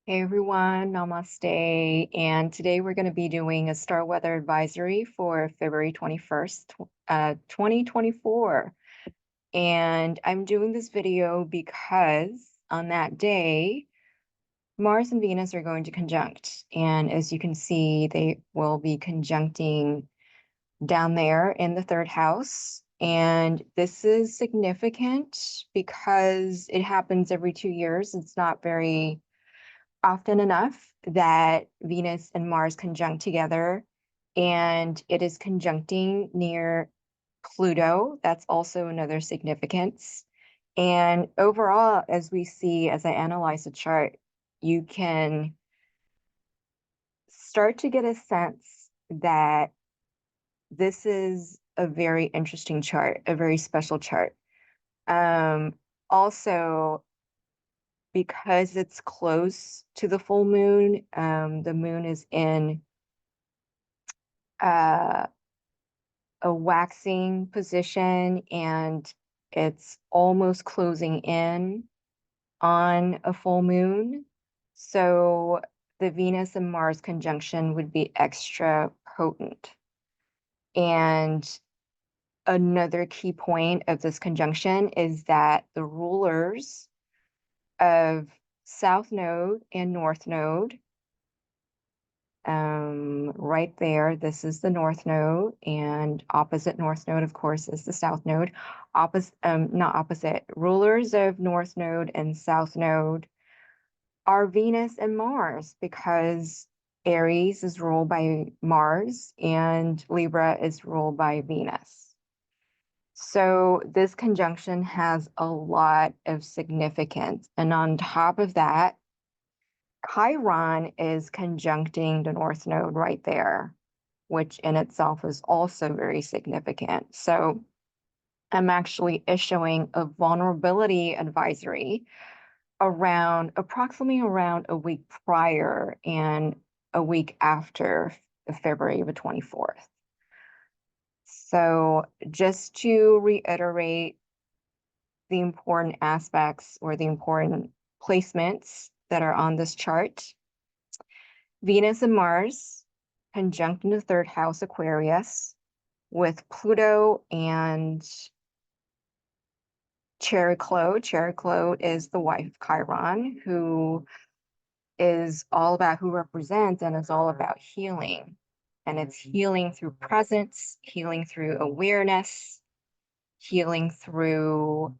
Hey everyone, namaste. And today we're going to be doing a star weather advisory for February 21st, 2024. And I'm doing this video because on that day, Mars and Venus are going to conjunct. And as you can see, they will be conjuncting down there in the third house. And this is significant because it happens every 2 years. It's not very often enough that Venus and Mars conjunct together, and it is conjuncting near Pluto. That's also another significance. And overall, as we see, as I analyze the chart, you can start to get a sense that this is a very interesting chart, a very special chart. Also, because it's close to the full moon, the moon is in a waxing position and it's almost closing in on a full moon. So the Venus and Mars conjunction would be extra potent. And another key point of this conjunction is that the rulers of South Node and North Node, right there, this is the North Node, and opposite North Node, of course, is the South Node. Not opposite. Rulers of North Node and South Node are Venus and Mars, because Aries is ruled by Mars and Libra is ruled by Venus. So this conjunction has a lot of significance. And on top of that, Chiron is conjuncting the North Node right there, which in itself is also very significant. So I'm actually issuing a vulnerability advisory approximately around a week prior and a week after February the 24th. So just to reiterate the important aspects or the important placements that are on this chart, Venus and Mars conjunct in the third house, Aquarius, with Pluto and Chariklo. Chariklo is the wife of Chiron, who represents and is all about healing. And it's healing through presence, healing through awareness, healing through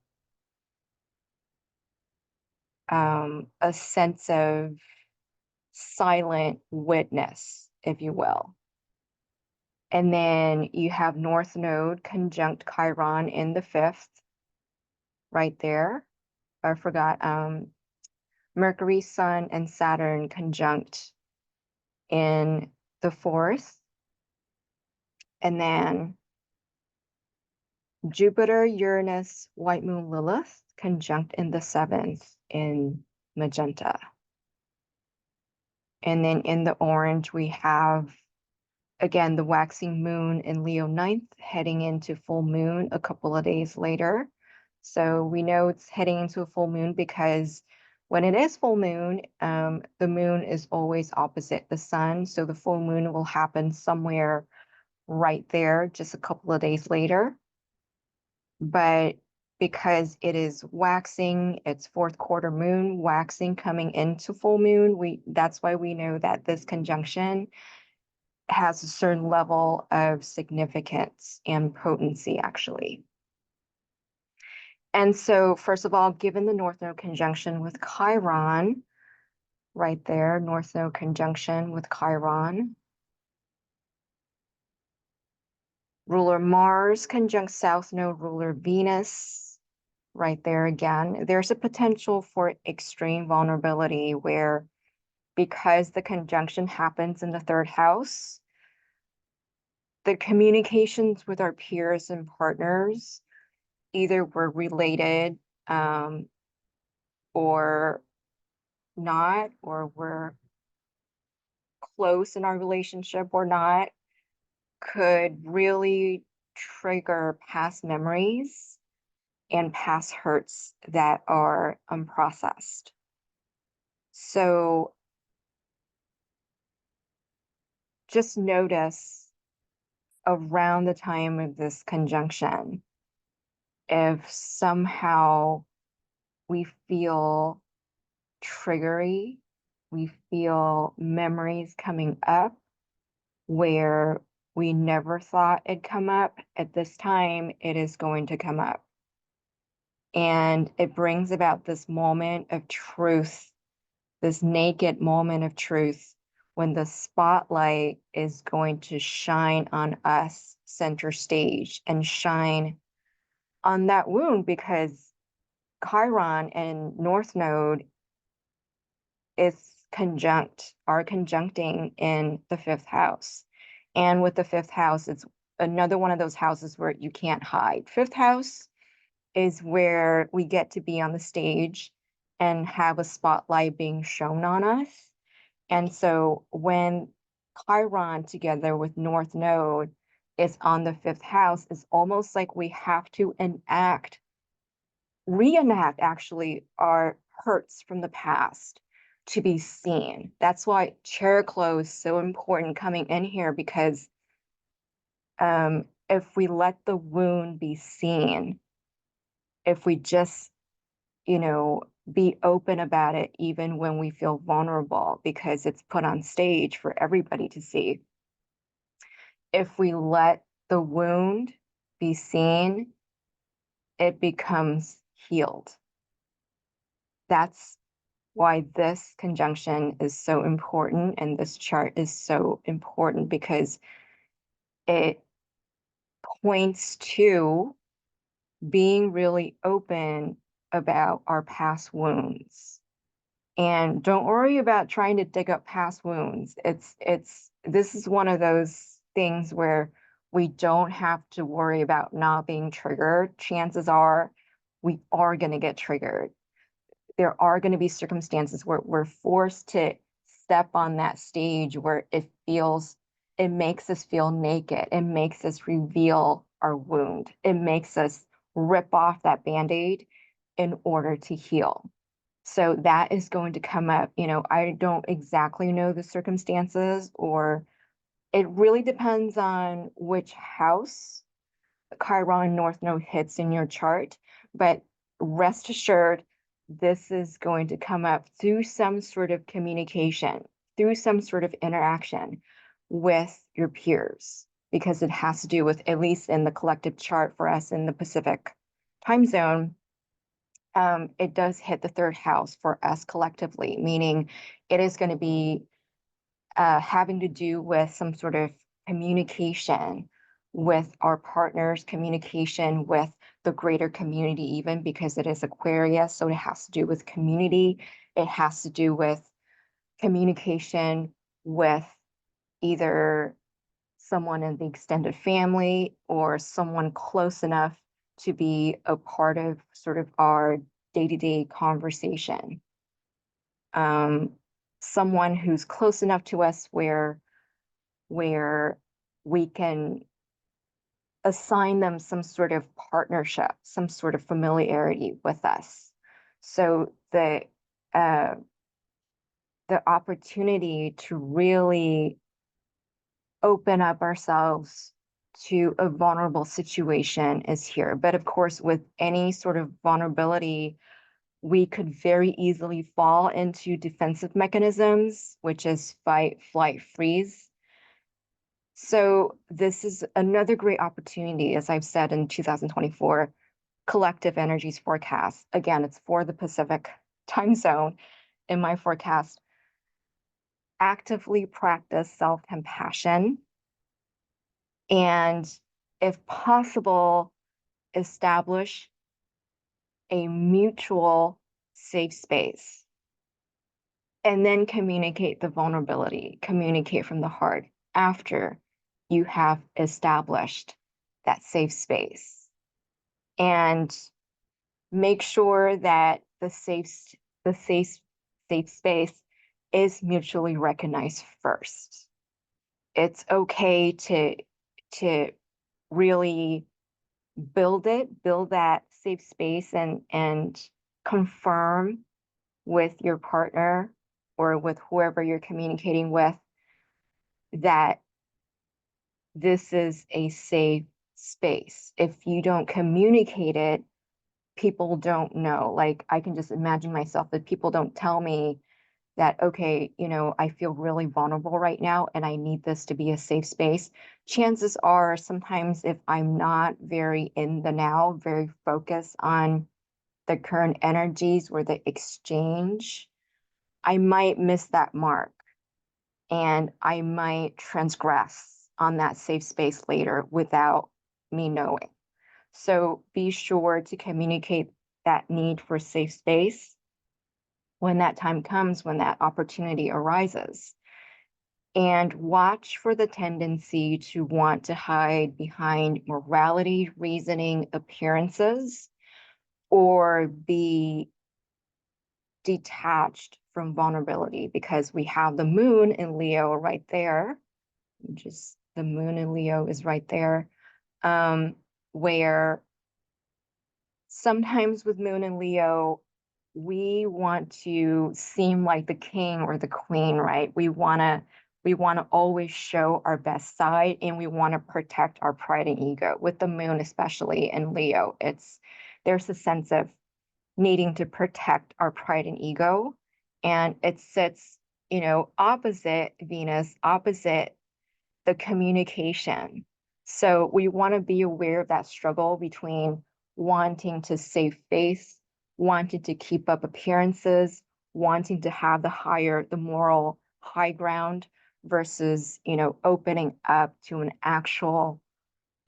a sense of silent witness, if you will. And then you have North Node conjunct Chiron in the fifth, right there. I forgot, Mercury, Sun, and Saturn conjunct in the fourth. And then Jupiter, Uranus, White Moon, Lilith conjunct in the seventh in magenta. And then in the orange, we have, again, the waxing moon in Leo 9th heading into full moon a couple of days later. So we know it's heading into a full moon because when it is full moon, the moon is always opposite the sun. So the full moon will happen somewhere right there, just a couple of days later. But because it is waxing, it's fourth quarter moon waxing coming into full moon, that's why we know that this conjunction has a certain level of significance and potency, actually. And so, first of all, given the North Node conjunction with Chiron, right there, North Node conjunction with Chiron, ruler Mars conjunct South Node ruler Venus, right there again, there's a potential for extreme vulnerability where, because the conjunction happens in the third house, the communications with our peers and partners either were related or not, or we're close in our relationship or not, could really trigger past memories and past hurts that are unprocessed. So just notice around the time of this conjunction, if somehow we feel triggery, we feel memories coming up where we never thought it'd come up, at this time, it is going to come up. And it brings about this moment of truth, this naked moment of truth, when the spotlight is going to shine on us center stage and shine on that wound, because Chiron and North Node is conjuncting in the fifth house. And with the fifth house, it's another one of those houses where you can't hide. Fifth house is where we get to be on the stage and have a spotlight being shown on us. And so when Chiron together with North Node is on the fifth house, it's almost like we have to reenact actually our hurts from the past to be seen. That's why Chariklo is so important coming in here, because if we let the wound be seen, if we just, be open about it, even when we feel vulnerable, because it's put on stage for everybody to see. If we let the wound be seen, it becomes healed. That's why this conjunction is so important, and this chart is so important, because it points to being really open about our past wounds. And don't worry about trying to dig up past wounds. This is one of those things where we don't have to worry about not being triggered. Chances are we are going to get triggered. There are going to be circumstances where we're forced to step on that stage where it makes us feel naked. It makes us reveal our wound. It makes us rip off that Band-Aid in order to heal. So that is going to come up. I don't exactly know the circumstances, or it really depends on which house Chiron North Node hits in your chart. But rest assured, this is going to come up through some sort of communication, through some sort of interaction with your peers, because it has to do with, at least in the collective chart for us in the Pacific time zone, it does hit the third house for us collectively, meaning it is going to be having to do with some sort of communication with our partners, communication with the greater community, even because it is Aquarius. So it has to do with community. It has to do with communication with either someone in the extended family or someone close enough to be a part of sort of our day-to-day conversation. Someone who's close enough to us where we can assign them some sort of partnership, some sort of familiarity with us. So the opportunity to really open up ourselves to a vulnerable situation is here. But of course, with any sort of vulnerability, we could very easily fall into defensive mechanisms, which is fight, flight, freeze. So this is another great opportunity, as I've said in 2024, collective energies forecast. Again, it's for the Pacific time zone in my forecast. Actively practice self-compassion, and if possible, establish a mutual safe space, and then communicate the vulnerability, communicate from the heart after you have established that safe space. And make sure that the safe space is mutually recognized first. It's okay to really build that safe space and confirm with your partner or with whoever you're communicating with that this is a safe space. If you don't communicate it, people don't know. Like, I can just imagine myself that people don't tell me that, okay, I feel really vulnerable right now and I need this to be a safe space. Chances are sometimes if I'm not very in the now, very focused on the current energies or the exchange, I might miss that mark and I might transgress on that safe space later without me knowing. So be sure to communicate that need for safe space when that time comes, when that opportunity arises. And watch for the tendency to want to hide behind morality, reasoning, appearances, or be detached from vulnerability, because we have the moon in Leo right there. Just the moon in Leo is right there, where sometimes with moon in Leo, we want to seem like the king or the queen, right? We want to always show our best side, and we want to protect our pride and ego. With the moon, especially in Leo, there's a sense of needing to protect our pride and ego, and it sits, opposite Venus, opposite the communication. So we want to be aware of that struggle between wanting to save face, wanting to keep up appearances, wanting to have the moral high ground versus, opening up to an actual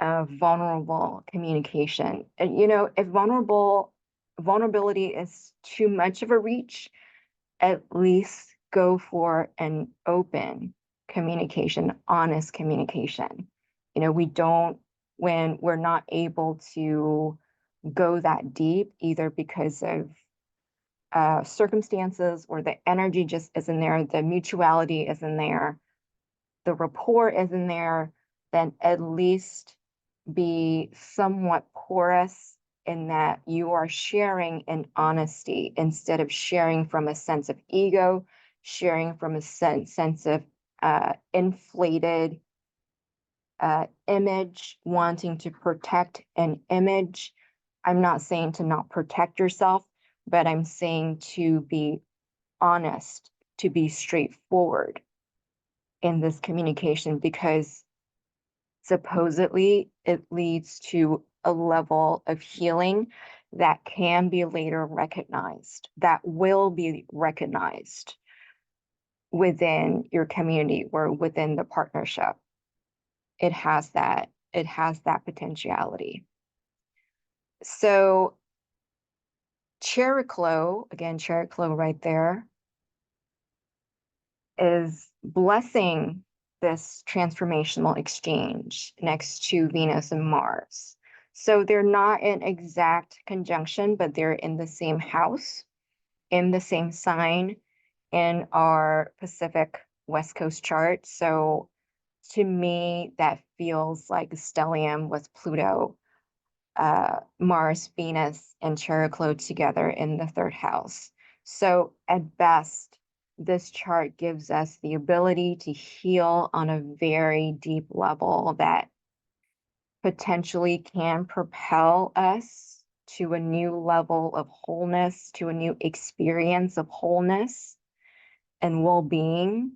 vulnerable communication. And, if vulnerability is too much of a reach, at least go for an open communication, honest communication. When we're not able to go that deep, either because of circumstances or the energy just isn't there, the mutuality isn't there, the rapport isn't there, then at least be somewhat porous in that you are sharing in honesty instead of sharing from a sense of ego, sharing from a sense of inflated image, wanting to protect an image. I'm not saying to not protect yourself, but I'm saying to be honest, to be straightforward in this communication, because supposedly it leads to a level of healing that can be later recognized, that will be recognized within your community or within the partnership. It has that potentiality. So Chariklo, again, Chariklo right there, is blessing this transformational exchange next to Venus and Mars. So they're not in exact conjunction, but they're in the same house, in the same sign in our Pacific West Coast chart. So to me, that feels like a stellium with Pluto, Mars, Venus, and Chariklo together in the third house. So at best, this chart gives us the ability to heal on a very deep level that potentially can propel us to a new level of wholeness, to a new experience of wholeness and well-being,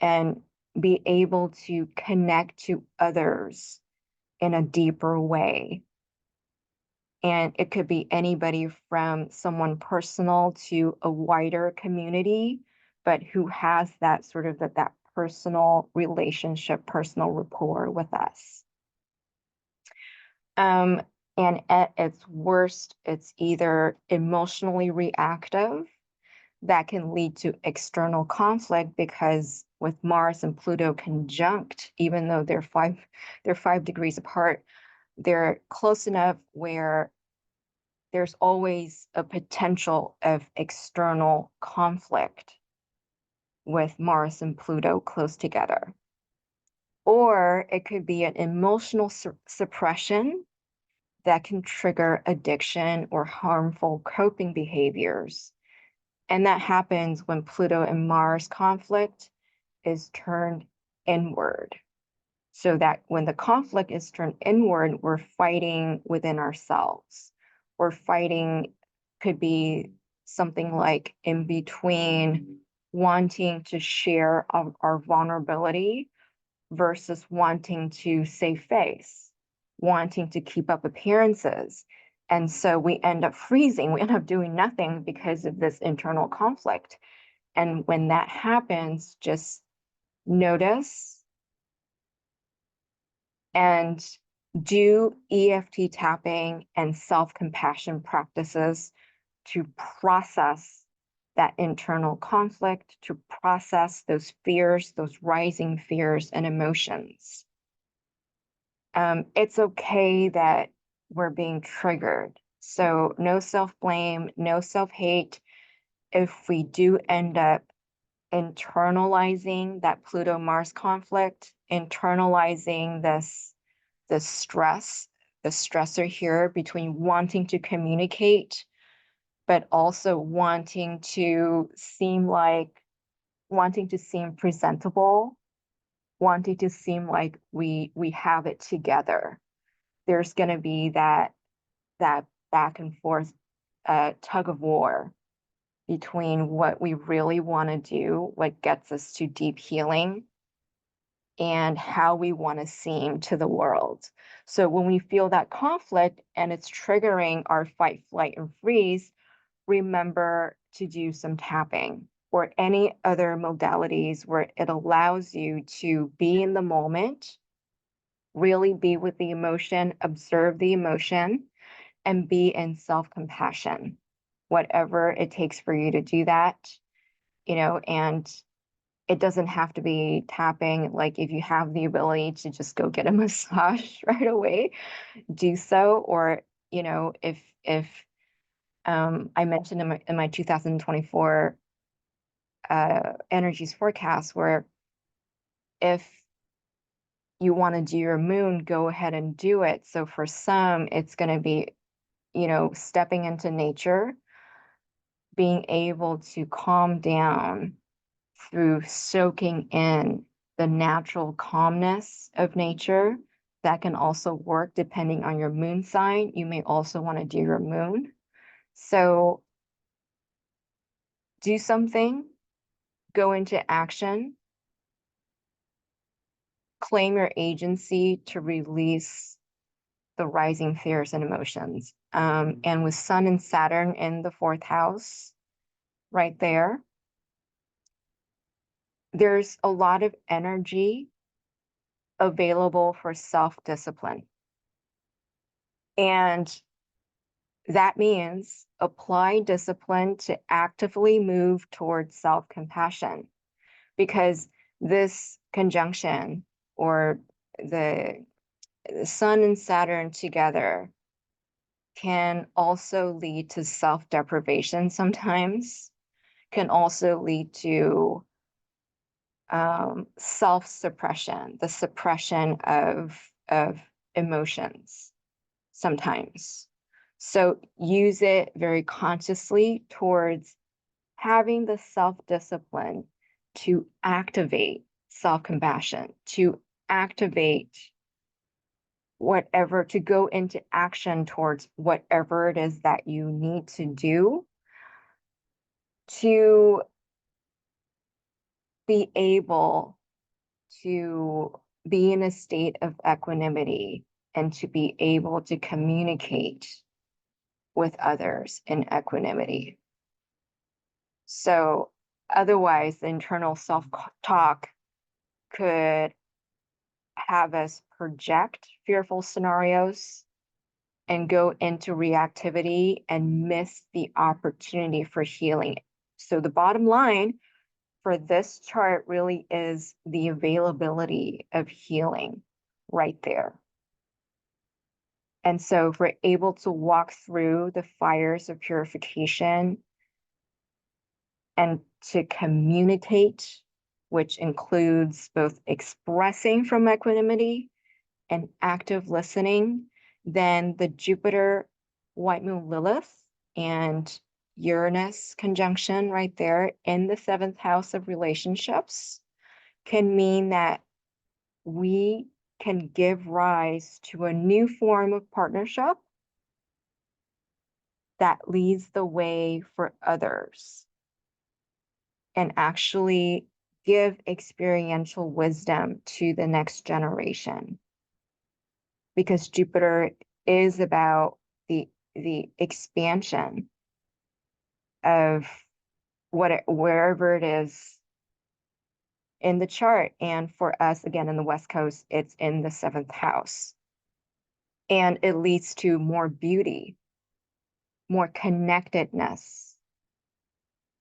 and be able to connect to others in a deeper way. And it could be anybody from someone personal to a wider community, but who has that sort of that personal relationship, personal rapport with us. And at its worst, it's either emotionally reactive that can lead to external conflict, because with Mars and Pluto conjunct, even though they're 5 degrees apart, they're close enough where there's always a potential of external conflict with Mars and Pluto close together. Or it could be an emotional suppression that can trigger addiction or harmful coping behaviors And that happens when Pluto and Mars conflict is turned inward. So that when the conflict is turned inward, we're fighting within ourselves. We're fighting, could be something like in between wanting to share our vulnerability versus wanting to save face, wanting to keep up appearances. And so we end up freezing, we end up doing nothing because of this internal conflict. And when that happens, just notice and do EFT tapping and self-compassion practices to process that internal conflict, to process those fears, those rising fears and emotions. It's okay that we're being triggered. So no self-blame, no self-hate. If we do end up internalizing that Pluto-Mars conflict, internalizing the stress, the stressor here between wanting to communicate, but also wanting to seem presentable, wanting to seem like we have it together. There's going to be that back and forth tug of war between what we really want to do, what gets us to deep healing, and how we want to seem to the world. So when we feel that conflict and it's triggering our fight, flight, and freeze, remember to do some tapping or any other modalities where it allows you to be in the moment, really be with the emotion, observe the emotion, and be in self-compassion, whatever it takes for you to do that, and it doesn't have to be tapping. Like if you have the ability to just go get a massage right away, do so. Or, if I mentioned in my 2024 energies forecast, where if you want to do your moon, go ahead and do it. So for some, it's going to be, stepping into nature, being able to calm down through soaking in the natural calmness of nature. That can also work depending on your moon sign. You may also want to do your moon. So do something, go into action, claim your agency to release the rising fears and emotions. And with Sun and Saturn in the 4th house, right there, there's a lot of energy available for self-discipline. And that means apply discipline to actively move towards self-compassion, because this conjunction, or the Sun and Saturn together, can also lead to self-deprivation sometimes, can also lead to self-suppression, the suppression of emotions sometimes. So use it very consciously towards having the self-discipline to activate self-compassion, to activate whatever, to go into action towards whatever it is that you need to do to be able to be in a state of equanimity and to be able to communicate with others in equanimity. So otherwise, the internal self-talk could have us project fearful scenarios and go into reactivity and miss the opportunity for healing. So the bottom line for this chart really is the availability of healing right there. And so if we're able to walk through the fires of purification and to communicate, which includes both expressing from equanimity and active listening, then the Jupiter, White Moon, Lilith, and Uranus conjunction right there in the 7th house of relationships can mean that we can give rise to a new form of partnership that leads the way for others and actually give experiential wisdom to the next generation. Because Jupiter is about the expansion of wherever it is in the chart. And for us, again, in the West Coast, it's in the 7th house. And it leads to more beauty, more connectedness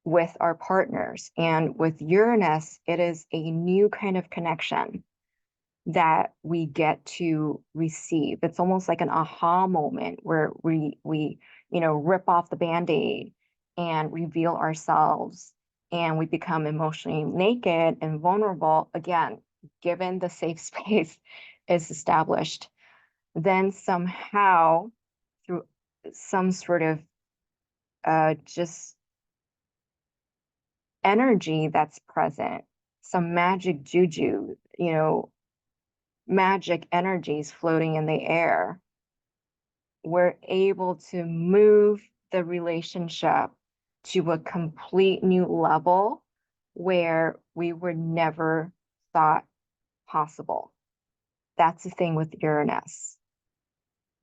with our partners. And with Uranus, it is a new kind of connection that we get to receive. It's almost like an aha moment where we rip off the Band-Aid and reveal ourselves, and we become emotionally naked and vulnerable again, given the safe space is established. Then somehow through some sort of just energy that's present, some magic juju, magic energies floating in the air, we're able to move the relationship to a complete new level where we were never thought possible. That's the thing with Uranus.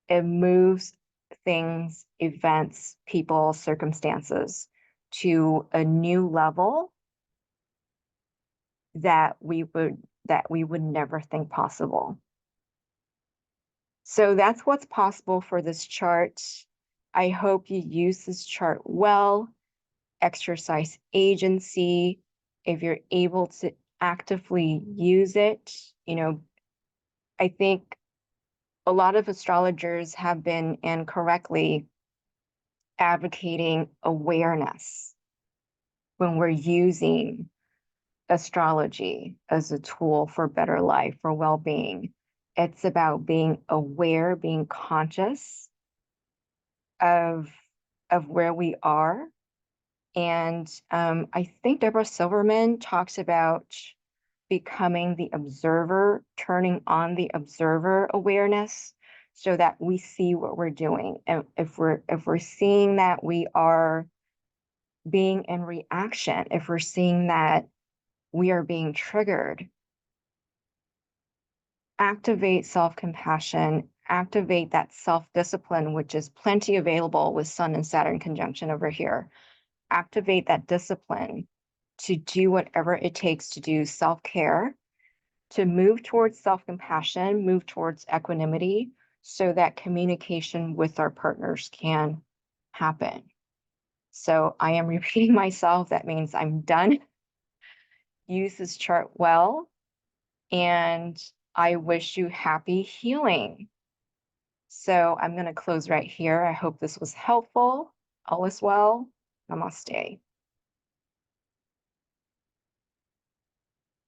It moves things, events, people, circumstances to a new level that we would never think possible. So that's what's possible for this chart. I hope you use this chart well, exercise agency. If you're able to actively use it, I think a lot of astrologers have been incorrectly advocating awareness when we're using astrology as a tool for better life, for well-being. It's about being aware, being conscious of where we are. And I think Deborah Silverman talks about becoming the observer, turning on the observer awareness so that we see what we're doing. And if we're seeing that we are being in reaction, if we're seeing that we are being triggered, activate self-compassion, activate that self-discipline, which is plenty available with Sun and Saturn conjunction over here. Activate that discipline to do whatever it takes to do self-care, to move towards self-compassion, move towards equanimity, so that communication with our partners can happen. So I am repeating myself. That means I'm done. Use this chart well, and I wish you happy healing. So I'm going to close right here. I hope this was helpful. All is well. Namaste.